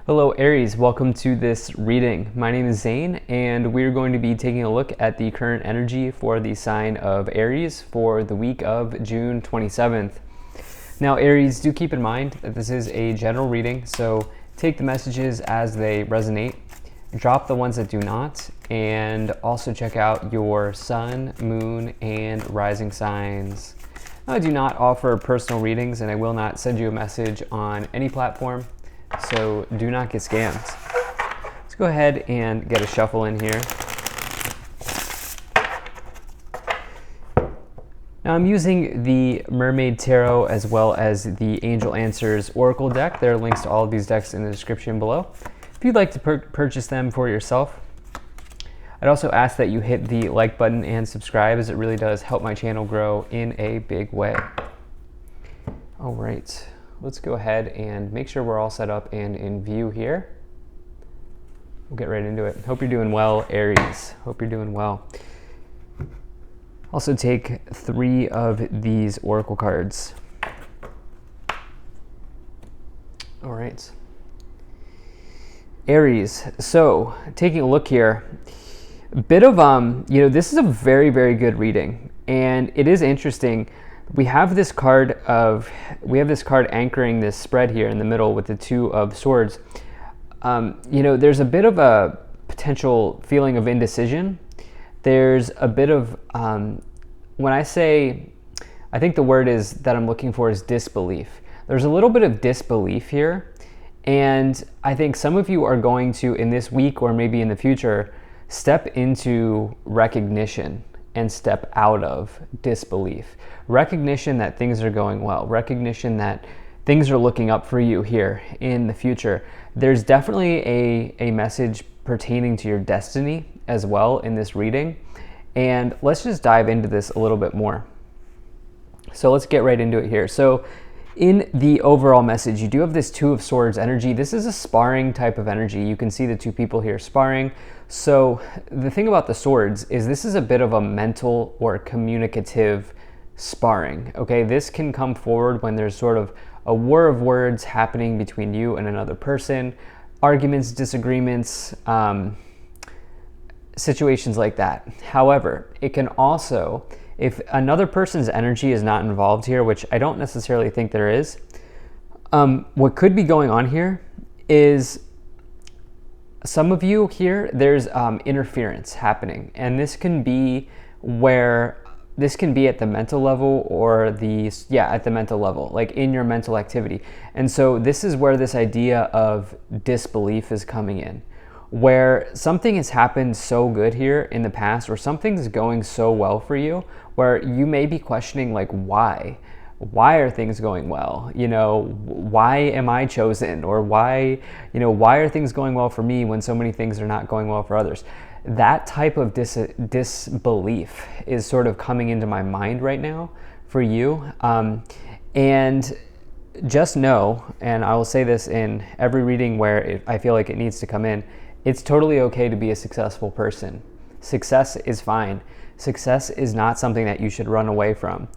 Hello Aries, welcome to this reading. My name is Zane and we're going to be taking a look at the current energy for the sign of Aries for the week of June 27th. Now Aries, do keep in mind that this is a general reading, so take the messages as they resonate, drop the ones that do not, and also check out your sun, moon, and rising signs. I do not offer personal readings and I will not send you a message on any platform. So do not get scammed. Let's go ahead and get a shuffle in here. Now I'm using the Mermaid Tarot as well as the Angel Answers Oracle deck. There are links to all of these decks in the description below. If you'd like to purchase them for yourself, I'd also ask that you hit the like button and subscribe, as it really does help my channel grow in a big way. All right. Let's go ahead and make sure we're all set up and in view here. We'll get right into it. Hope you're doing well, Aries. Hope you're doing well. Also take 3 of these oracle cards. All right. Aries, so taking a look here, a bit of, this is a very, very good reading. And it is interesting. We have this card anchoring this spread here in the middle with the 2 of swords. There's a bit of a potential feeling of indecision. There's a bit of, when I think the word is that I'm looking for is disbelief. There's a little bit of disbelief here. And I think some of you are going to, in this week or maybe in the future, step into recognition and step out of disbelief. Recognition that things are going well. Recognition that things are looking up for you here in the future. There's definitely a message pertaining to your destiny as well in this reading. And let's just dive into this a little bit more. So let's get right into it here. So in the overall message, you do have this 2 of swords energy. This is a sparring type of energy. You can see the 2 people here sparring. So the thing about the swords is this is a bit of a mental or communicative sparring. Okay, this can come forward when there's sort of a war of words happening between you and another person, arguments, disagreements, situations like that. However, it can also, if another person's energy is not involved here, which I don't necessarily think there is, what could be going on here is some of you here, there's interference happening. And this can be at the mental level or at the mental level, like in your mental activity. And so this is where this idea of disbelief is coming in, where something has happened so good here in the past, or something's going so well for you, where you may be questioning, like, why are things going well? Why am I chosen? Or why are things going well for me when so many things are not going well for others? That type of disbelief is sort of coming into my mind right now for you. And just know, and I will say this in every reading where I feel like it needs to come in, it's totally okay to be a successful person. Success is fine. Success is not something that you should run away from.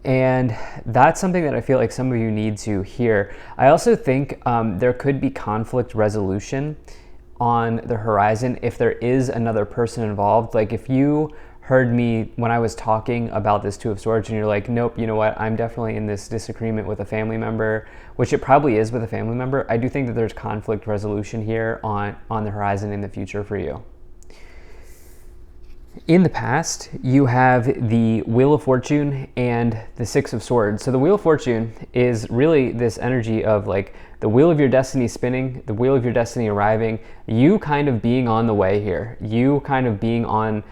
And that's something that I feel like some of you need to hear. I also think there could be conflict resolution on the horizon if there is another person involved. Like if you heard me when I was talking about this 2 of swords and you're like, nope, you know what, I'm definitely in this disagreement with a family member, which it probably is with a family member, I do think that there's conflict resolution here on the horizon in the future for you. In the past, you have the Wheel of Fortune and the 6 of Swords. So the Wheel of Fortune is really this energy of like the wheel of your destiny spinning, the wheel of your destiny arriving, you kind of being on the way here, you kind of being on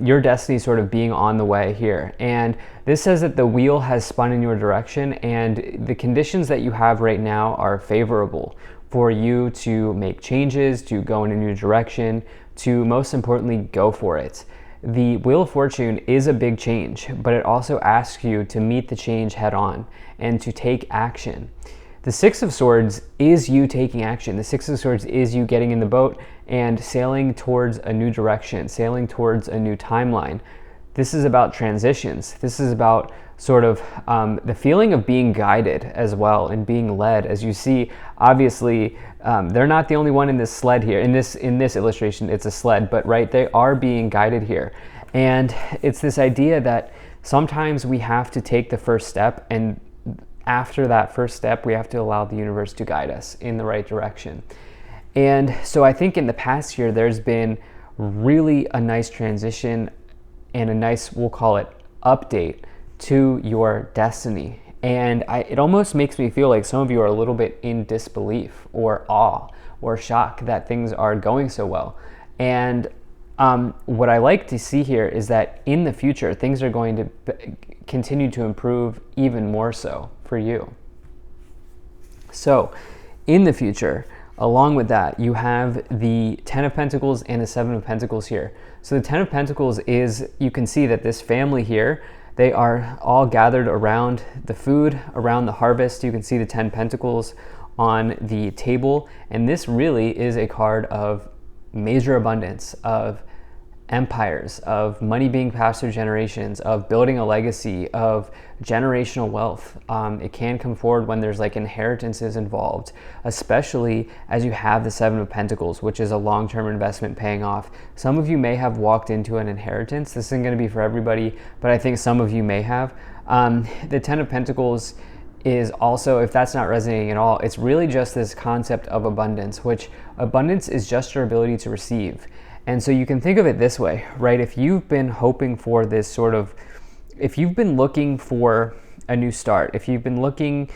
your destiny sort of being on the way here. And this says that the wheel has spun in your direction and the conditions that you have right now are favorable for you to make changes, to go in a new direction, to most importantly, go for it. The Wheel of Fortune is a big change, but it also asks you to meet the change head on and to take action. The 6 of Swords is you taking action. The 6 of Swords is you getting in the boat and sailing towards a new direction, sailing towards a new timeline. this is about transitions. This is about sort of the feeling of being guided as well and being led. As you see, obviously, they're not the only one in this sled here. In this illustration, it's a sled, but right, they are being guided here. And it's this idea that sometimes we have to take the first step, and after that first step, we have to allow the universe to guide us in the right direction. And so I think in the past year, there's been really a nice transition and a nice, we'll call it, update to your destiny. And it almost makes me feel like some of you are a little bit in disbelief or awe or shock that things are going so well. And what I like to see here is that in the future, things are going to continue to improve even more so for you. So in the future, along with that, you have the 10 of Pentacles and the 7 of Pentacles here. So the 10 of Pentacles is, you can see that this family here, they are all gathered around the food, around the harvest. You can see the 10 Pentacles on the table. And this really is a card of major abundance, of empires, of money being passed through generations, of building a legacy, of generational wealth. It can come forward when there's like inheritances involved, especially as you have the 7 of Pentacles, which is a long-term investment paying off. Some of you may have walked into an inheritance. This isn't going to be for everybody, but I think some of you may have. The 10 of Pentacles is also, if that's not resonating at all, it's really just this concept of abundance, which abundance is just your ability to receive. And so you can think of it this way, right? If you've been hoping for this sort of, if you've been looking for a new start, if you've been looking,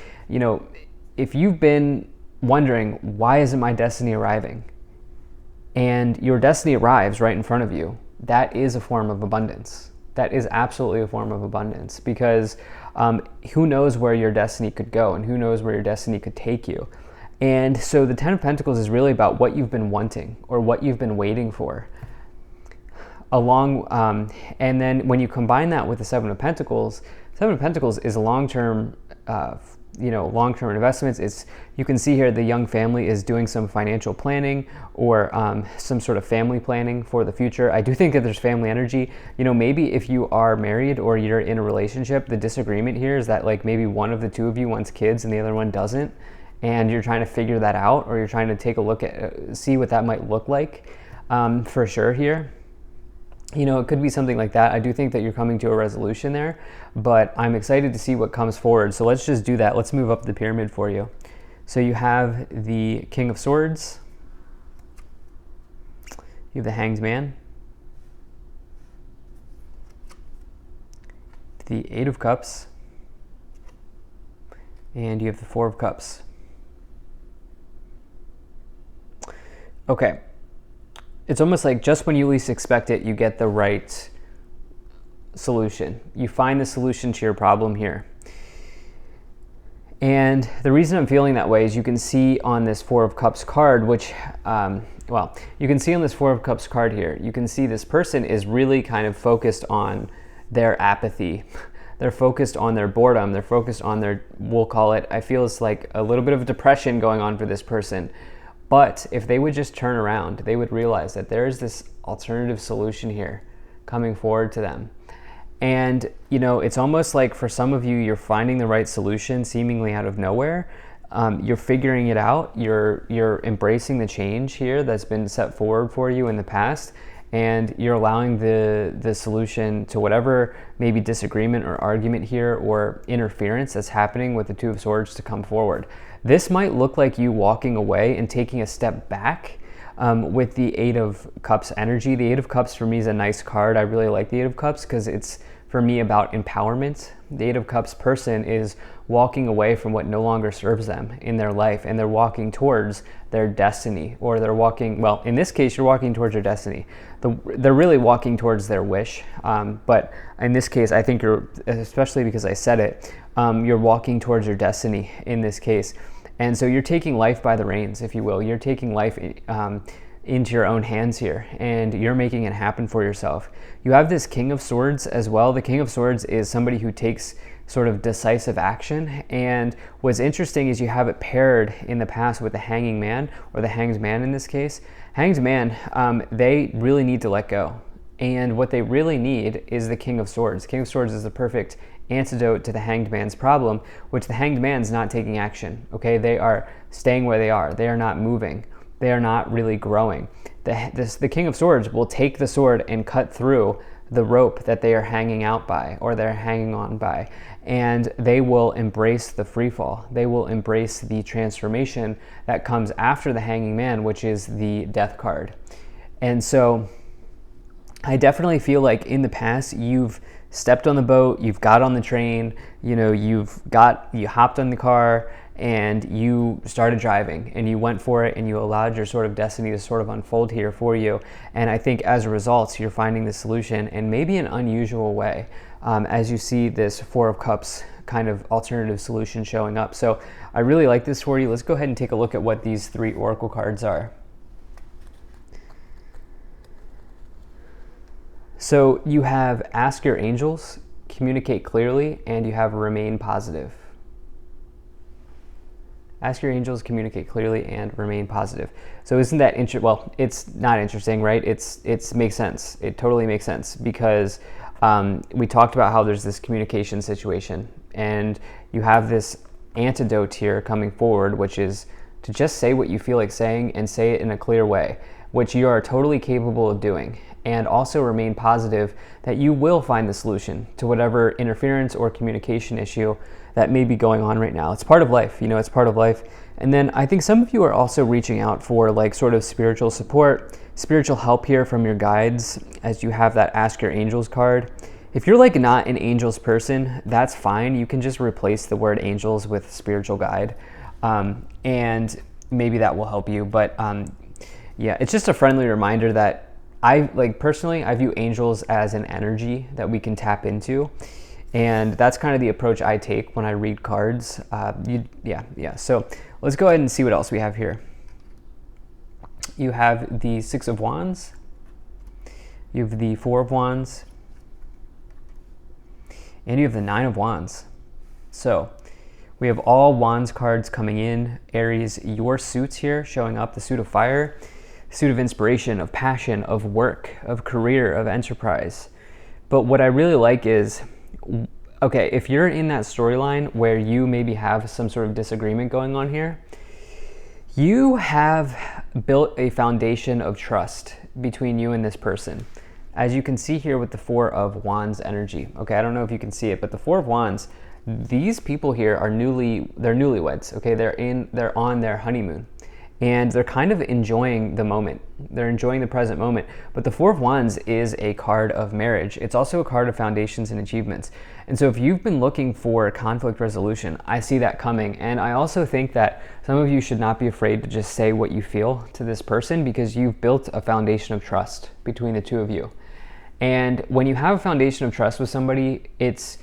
if you've been wondering, why isn't my destiny arriving? And your destiny arrives right in front of you. That is a form of abundance. That is absolutely a form of abundance, because who knows where your destiny could go and who knows where your destiny could take you. And so the 10 of Pentacles is really about what you've been wanting or what you've been waiting for. And then when you combine that with the 7 of Pentacles, 7 of Pentacles is a long-term, long-term investments. It's, you can see here the young family is doing some financial planning or some sort of family planning for the future. I do think that there's family energy. Maybe if you are married or you're in a relationship, the disagreement here is that like maybe one of the two of you wants kids and the other one doesn't. And you're trying to figure that out, or you're trying to take a look at, see what that might look like for sure here. It could be something like that. I do think that you're coming to a resolution there, but I'm excited to see what comes forward. So let's just do that. Let's move up the pyramid for you. So you have the King of Swords. You have the Hanged Man. The 8 of Cups. And you have the 4 of Cups. Okay, it's almost like just when you least expect it, you get the right solution. You find the solution to your problem here. And the reason I'm feeling that way is you can see on this 4 of Cups card, which, you can see on this 4 of Cups card here, you can see this person is really kind of focused on their apathy. They're focused on their boredom. They're focused on their, we'll call it, I feel it's like a little bit of depression going on for this person. But if they would just turn around, they would realize that there is this alternative solution here coming forward to them. And, it's almost like for some of you, you're finding the right solution seemingly out of nowhere. You're figuring it out. You're embracing the change here that's been set forward for you in the past. And you're allowing the solution to whatever maybe disagreement or argument here or interference that's happening with the 2 of Swords to come forward. This might look like you walking away and taking a step back with the 8 of Cups energy. The 8 of Cups for me is a nice card. I really like the 8 of Cups because it's, for me, about empowerment. The 8 of Cups person is walking away from what no longer serves them in their life, and they're walking towards their destiny, or they're walking, well, in this case, you're walking towards your destiny. They're really walking towards their wish, but in this case, I think you're, especially because I said it, you're walking towards your destiny in this case. And so you're taking life by the reins, if you will. You're taking life into your own hands here, and you're making it happen for yourself. You have this King of Swords as well. The King of Swords is somebody who takes sort of decisive action, and what's interesting is you have it paired in the past with the Hanging Man, or the Hanged Man in this case. Hanged Man, they really need to let go. And what they really need is the King of Swords. King of Swords is the perfect antidote to the Hanged Man's problem, which the Hanged Man's not taking action. Okay, they are staying where they are. They are not moving. They are not really growing. The King of Swords will take the sword and cut through the rope that they are hanging out by, or they're hanging on by, and they will embrace the free fall. They will embrace the transformation that comes after the Hanging Man, which is the Death card. And so I definitely feel like in the past you've stepped on the boat, you've got on the train, you hopped on the car and you started driving and you went for it and you allowed your sort of destiny to sort of unfold here for you. And I think as a result, you're finding the solution in maybe an unusual way, as you see this Four of Cups kind of alternative solution showing up. So I really like this for you. Let's go ahead and take a look at what these 3 oracle cards are. So you have Ask Your Angels, Communicate Clearly, and you have Remain Positive. Ask your angels, communicate clearly, and remain positive. So isn't that interesting? Well, it's not interesting, right? It makes sense. It totally makes sense because we talked about how there's this communication situation, and you have this antidote here coming forward, which is to just say what you feel like saying and say it in a clear way, which you are totally capable of doing. And also remain positive that you will find the solution to whatever interference or communication issue that may be going on right now. It's part of life, it's part of life. And then I think some of you are also reaching out for like sort of spiritual support, spiritual help here from your guides, as you have that Ask Your Angels card. If you're like not an angels person, that's fine. You can just replace the word angels with spiritual guide. And maybe that will help you. But yeah, it's just a friendly reminder that personally, I view angels as an energy that we can tap into. And that's kind of the approach I take when I read cards. So let's go ahead and see what else we have here. You have the 6 of Wands. You have the 4 of Wands. And you have the 9 of Wands. So we have all Wands cards coming in. Aries, your suits here showing up, the suit of fire, suit of inspiration, of passion, of work, of career, of enterprise. But what I really like is, okay, if you're in that storyline where you maybe have some sort of disagreement going on here, you have built a foundation of trust between you and this person. As you can see here with the 4 of Wands energy. Okay, I don't know if you can see it, but the 4 of Wands, these people here are they're newlyweds. Okay, they're on their honeymoon. And they're kind of enjoying the moment. They're enjoying the present moment. But the 4 of Wands is a card of marriage. It's also a card of foundations and achievements. And so if you've been looking for conflict resolution, I see that coming. And I also think that some of you should not be afraid to just say what you feel to this person, because you've built a foundation of trust between the two of you. And when you have a foundation of trust with somebody, it's,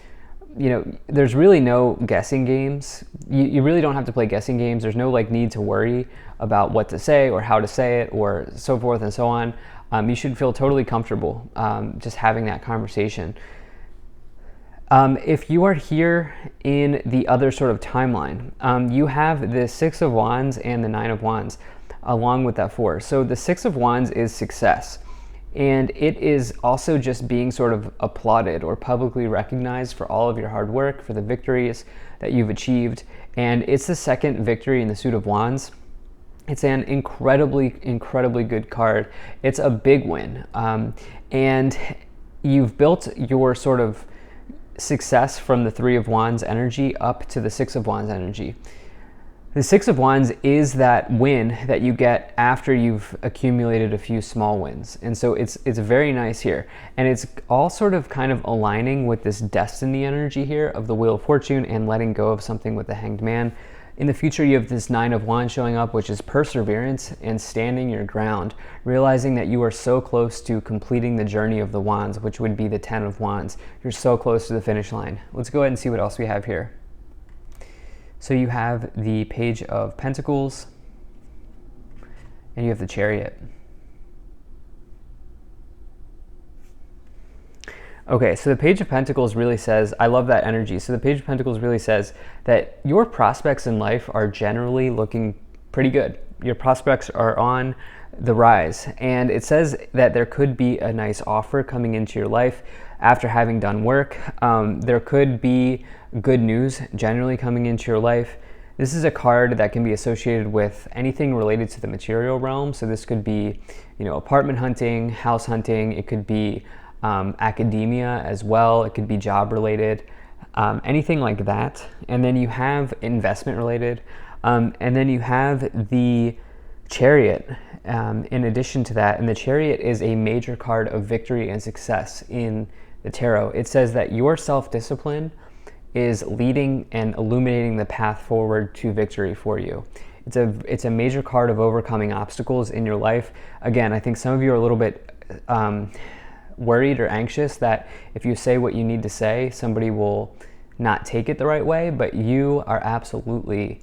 there's really no guessing games. You really don't have to play guessing games. There's no need to worry about what to say or how to say it or so forth and so on. You should feel totally comfortable just having that conversation. If you are here in the other sort of timeline, you have the 6 of Wands and the 9 of Wands along with that 4. So the 6 of Wands is success. And it is also just being sort of applauded or publicly recognized for all of your hard work, for the victories that you've achieved. And it's the second victory in the suit of Wands. It's an incredibly, incredibly good card. It's a big win. And you've built your sort of success from the 3 of Wands energy up to the 6 of Wands energy. The 6 of Wands is that win that you get after you've accumulated a few small wins. And so it's very nice here. And it's all sort of kind of aligning with this destiny energy here of the Wheel of Fortune and letting go of something with the Hanged Man. In the future, you have this 9 of Wands showing up, which is perseverance and standing your ground, realizing that you are so close to completing the journey of the Wands, which would be the 10 of Wands. You're so close to the finish line. Let's go ahead and see what else we have here. So you have the Page of Pentacles, and you have the Chariot. Okay, so the Page of Pentacles really says, I love that energy. So the Page of Pentacles really says that your prospects in life are generally looking pretty good. Your prospects are on the rise. And it says that there could be a nice offer coming into your life after having done work. There could be good news generally coming into your life. This is a card that can be associated with anything related to the material realm. So this could be, apartment hunting, house hunting. It could be academia as well. It could be job related, anything like that. And then you have investment related. And then you have the Chariot in addition to that. And the Chariot is a major card of victory and success in the tarot. It says that your self-discipline is leading and illuminating the path forward to victory for you. It's a major card of overcoming obstacles in your life. Again, I think some of you are a little bit worried or anxious that if you say what you need to say, somebody will not take it the right way, but you are absolutely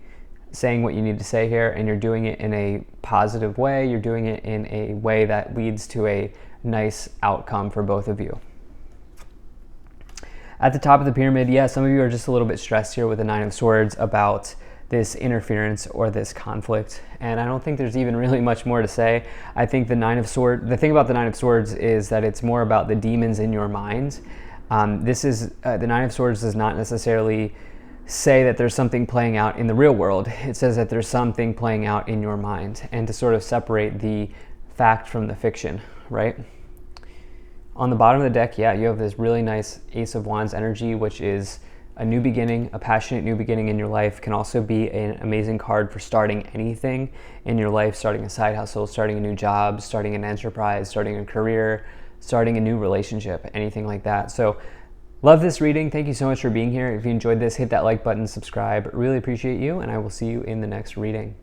saying what you need to say here, and you're doing it in a positive way. You're doing it in a way that leads to a nice outcome for both of you. At the top of the pyramid, some of you are just a little bit stressed here with the Nine of Swords about this interference or this conflict. And I don't think there's even really much more to say. I think the thing about the Nine of Swords is that it's more about the demons in your mind. The Nine of Swords does not necessarily say that there's something playing out in the real world. It says that there's something playing out in your mind, and to sort of separate the fact from the fiction, right? On the bottom of the deck, you have this really nice Ace of Wands energy, which is a new beginning, a passionate new beginning in your life. Can also be an amazing card for starting anything in your life, starting a side hustle, starting a new job, starting an enterprise, starting a career, starting a new relationship, anything like that. So love this reading. Thank you so much for being here. If you enjoyed this, hit that like button, subscribe. Really appreciate you, and I will see you in the next reading.